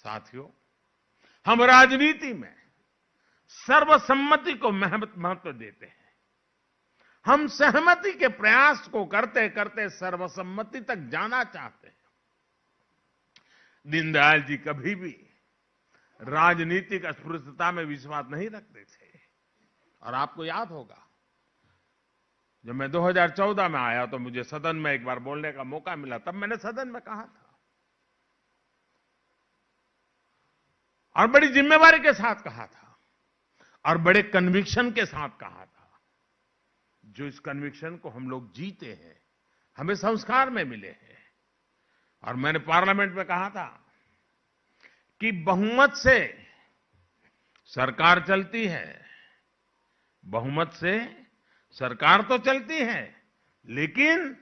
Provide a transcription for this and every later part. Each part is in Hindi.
साथियों, हम राजनीति में सर्वसम्मति को महत्व देते हैं। हम सहमति के प्रयास को करते करते सर्वसम्मति तक जाना चाहते हैं। दीनदयाल जी कभी भी राजनीतिक अस्पृश्यता में विश्वास नहीं रखते थे। और आपको याद होगा, जब मैं 2014 में आया तो मुझे सदन में एक बार बोलने का मौका मिला। तब मैंने सदन में कहा था और बड़ी जिम्मेवारी के साथ कहा था और बड़े कन्विक्शन के साथ कहा था। जो इस कन्विक्शन को हम लोग जीते हैं, हमें संस्कार में मिले हैं। और मैंने पार्लियामेंट में कहा था कि बहुमत से सरकार चलती है, बहुमत से सरकार तो चलती है, लेकिन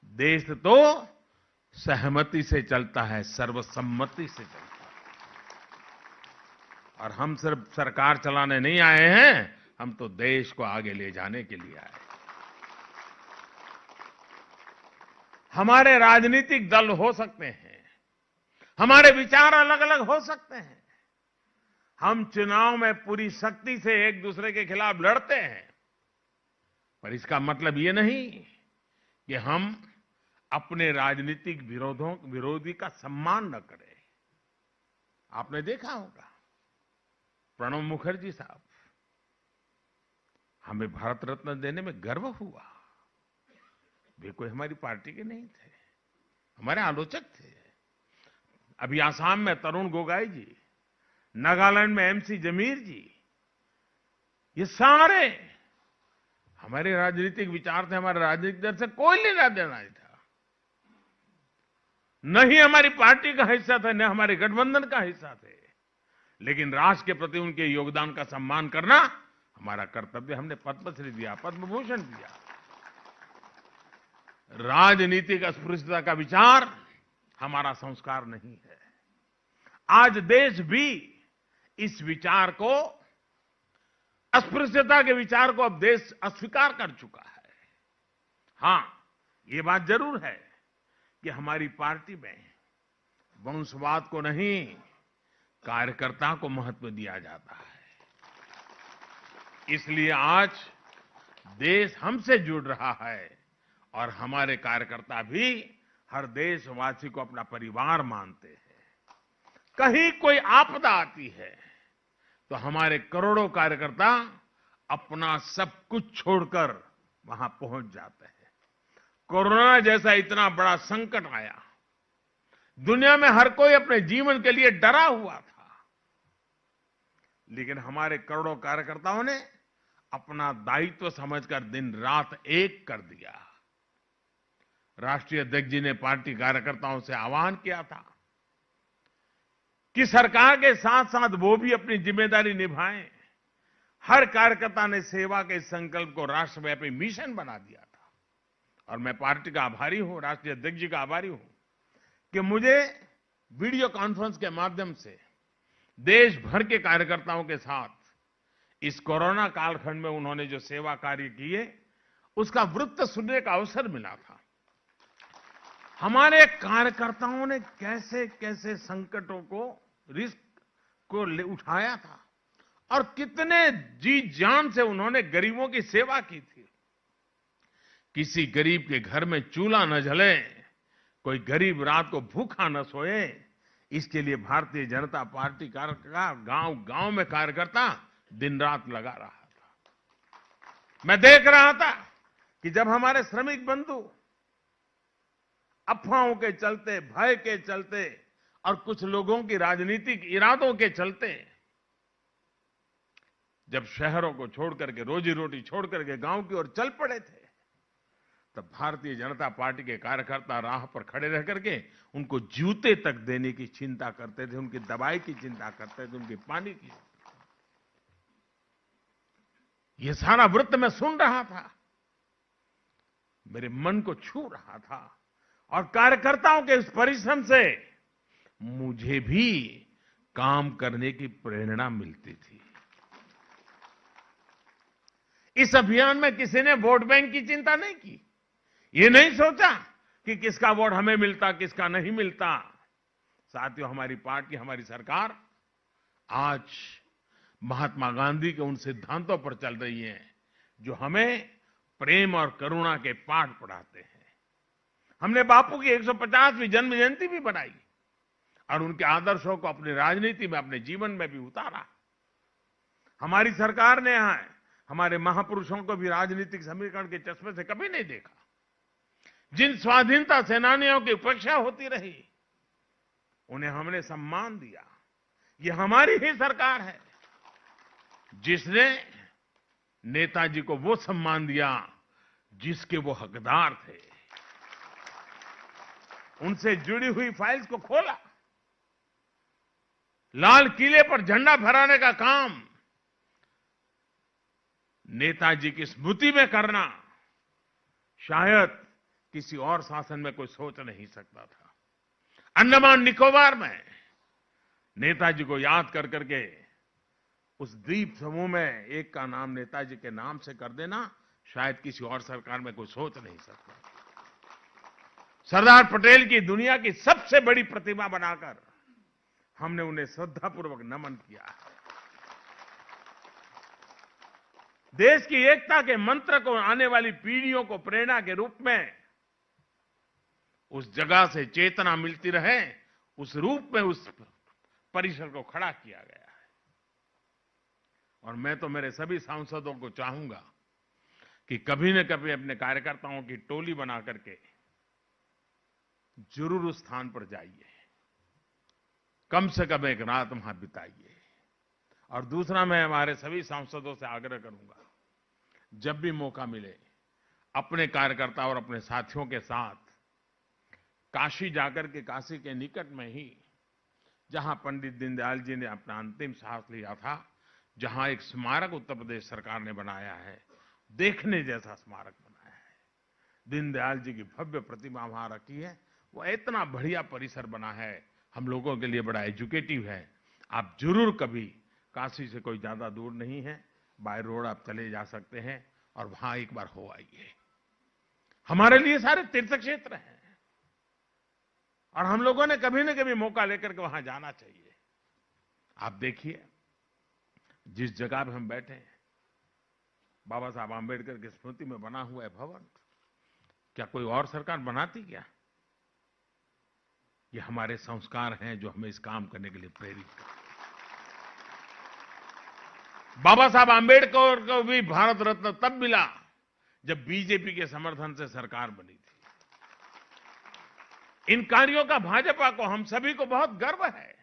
देश तो सहमति से चलता है, सर्वसम्मति से चलता है। और हम सिर्फ सरकार चलाने नहीं आए हैं, हम तो देश को आगे ले जाने के लिए आए। हमारे राजनीतिक दल हो सकते हैं, हमारे विचार अलग अलग हो सकते हैं, हम चुनाव में पूरी शक्ति से एक दूसरे के खिलाफ लड़ते हैं, पर इसका मतलब ये नहीं कि हम अपने राजनीतिक विरोधी का सम्मान न करें। आपने देखा होगा, प्रणब मुखर्जी साहब, हमें भारत रत्न देने में गर्व हुआ। वे कोई हमारी पार्टी के नहीं थे, हमारे आलोचक थे। अभी आसाम में तरुण गोगोई जी, नागालैंड में एमसी जमीर जी, ये सारे हमारे राजनीतिक विचार थे, हमारे राजनीतिक दल से कोई लेना देना नहीं था। न ही हमारी पार्टी का हिस्सा थे, न हमारे गठबंधन का हिस्सा थे, लेकिन राष्ट्र के प्रति उनके योगदान का सम्मान करना हमारा कर्तव्य। हमने पद्मश्री दिया, पद्म भूषण दिया। राजनीतिक अस्पृश्यता का विचार हमारा संस्कार नहीं है। आज देश भी इस विचार को, अस्पृश्यता के विचार को अब देश अस्वीकार कर चुका है। हां, ये बात जरूर है कि हमारी पार्टी में वंशवाद को नहीं, कार्यकर्ता को महत्व दिया जाता है। इसलिए आज देश हमसे जुड़ रहा है और हमारे कार्यकर्ता भी हर देशवासी को अपना परिवार मानते हैं। कहीं कोई आपदा आती है तो हमारे करोड़ों कार्यकर्ता अपना सब कुछ छोड़कर वहां पहुंच जाते हैं। कोरोना जैसा इतना बड़ा संकट आया, दुनिया में हर कोई अपने जीवन के लिए डरा हुआ था, लेकिन हमारे करोड़ों कार्यकर्ताओं ने अपना दायित्व समझकर दिन रात एक कर दिया। राष्ट्रीय अध्यक्ष जी ने पार्टी कार्यकर्ताओं से आह्वान किया था कि सरकार के साथ साथ वो भी अपनी जिम्मेदारी निभाएं। हर कार्यकर्ता ने सेवा के संकल्प को राष्ट्रव्यापी मिशन बना दिया था। और मैं पार्टी का आभारी हूं, राष्ट्रीय अध्यक्ष जी का आभारी हूं कि मुझे वीडियो कॉन्फ्रेंस के माध्यम से देश भर के कार्यकर्ताओं के साथ इस कोरोना कालखंड में उन्होंने जो सेवा कार्य किए, उसका वृत्त सुनने का अवसर मिला था। हमारे कार्यकर्ताओं ने कैसे कैसे संकटों को, रिस्क को उठाया था और कितने जी जान से उन्होंने गरीबों की सेवा की थी। किसी गरीब के घर में चूल्हा न जले, कोई गरीब रात को भूखा न सोए, इसके लिए भारतीय जनता पार्टी का गांव-गांव में कार्यकर्ता दिन रात लगा रहा था। मैं देख रहा था कि जब हमारे श्रमिक बंधु अफवाहों के चलते, भय के चलते और कुछ लोगों की राजनीतिक इरादों के चलते जब शहरों को छोड़ करके, रोजी रोटी छोड़ करके गांव की ओर चल पड़े थे, तब भारतीय जनता पार्टी के कार्यकर्ता राह पर खड़े रह करके उनको जूते तक देने की चिंता करते थे, उनकी दवाई की चिंता करते थे, उनके पानी की। ये सारा वृत्त मैं सुन रहा था, मेरे मन को छू रहा था और कार्यकर्ताओं के इस परिश्रम से मुझे भी काम करने की प्रेरणा मिलती थी। इस अभियान में किसी ने वोट बैंक की चिंता नहीं की। ये नहीं सोचा कि किसका वोट हमें मिलता, किसका नहीं मिलता। साथियों, हमारी पार्टी, हमारी सरकार आज महात्मा गांधी के उन सिद्धांतों पर चल रही है जो हमें प्रेम और करुणा के पाठ पढ़ाते हैं। हमने बापू की 150वीं जन्म जयंती भी बनाई और उनके आदर्शों को अपनी राजनीति में, अपने जीवन में भी उतारा। हमारी सरकार ने यहां हमारे महापुरुषों को भी राजनीतिक समीकरण के चश्मे से कभी नहीं देखा। जिन स्वाधीनता सेनानियों की उपेक्षा होती रही, उन्हें हमने सम्मान दिया। ये हमारी ही सरकार है जिसने नेताजी को वो सम्मान दिया जिसके वो हकदार थे। उनसे जुड़ी हुई फाइल्स को खोला, लाल किले पर झंडा फहराने का काम नेताजी की स्मृति में करना शायद किसी और शासन में कोई सोच नहीं सकता था। अंडमान निकोबार में नेताजी को याद कर करके उस द्वीप समूह में एक का नाम नेताजी के नाम से कर देना शायद किसी और सरकार में कोई सोच नहीं सकता। सरदार पटेल की दुनिया की सबसे बड़ी प्रतिमा बनाकर हमने उन्हें श्रद्धापूर्वक नमन किया है। देश की एकता के मंत्र को आने वाली पीढ़ियों को प्रेरणा के रूप में उस जगह से चेतना मिलती रहे, उस रूप में उस परिसर को खड़ा किया गया है। और मैं तो मेरे सभी सांसदों को चाहूंगा कि कभी न कभी अपने कार्यकर्ताओं की टोली बना करके जरूर उस स्थान पर जाइए, कम से कम एक रात वहां बिताइए। और दूसरा, मैं हमारे सभी सांसदों से आग्रह करूंगा, जब भी मौका मिले अपने कार्यकर्ता और अपने साथियों के साथ काशी जाकर के, काशी के निकट में ही जहां पंडित दीनदयाल जी ने अपना अंतिम सांस लिया था, जहां एक स्मारक उत्तर प्रदेश सरकार ने बनाया है, देखने जैसा स्मारक बनाया है। दीनदयाल जी की भव्य प्रतिमा वहां रखी है। वो इतना बढ़िया परिसर बना है, हम लोगों के लिए बड़ा एजुकेटिव है। आप जरूर कभी, काशी से कोई ज्यादा दूर नहीं है, बाय रोड आप चले जा सकते हैं और वहां एक बार हो आइए। हमारे लिए सारे तीर्थ क्षेत्र हैं और हम लोगों ने कभी न कभी मौका लेकर के वहां जाना चाहिए। आप देखिए, जिस जगह पे हम बैठे हैं, बाबा साहब आंबेडकर की स्मृति में बना हुआ है भवन, क्या कोई और सरकार बनाती क्या? ये हमारे संस्कार हैं जो हमें इस काम करने के लिए प्रेरित करते हैं। बाबा साहब आंबेडकर को भी भारत रत्न तब मिला जब बीजेपी के समर्थन से सरकार बनी थी। इन कार्यों का भाजपा को, हम सभी को बहुत गर्व है।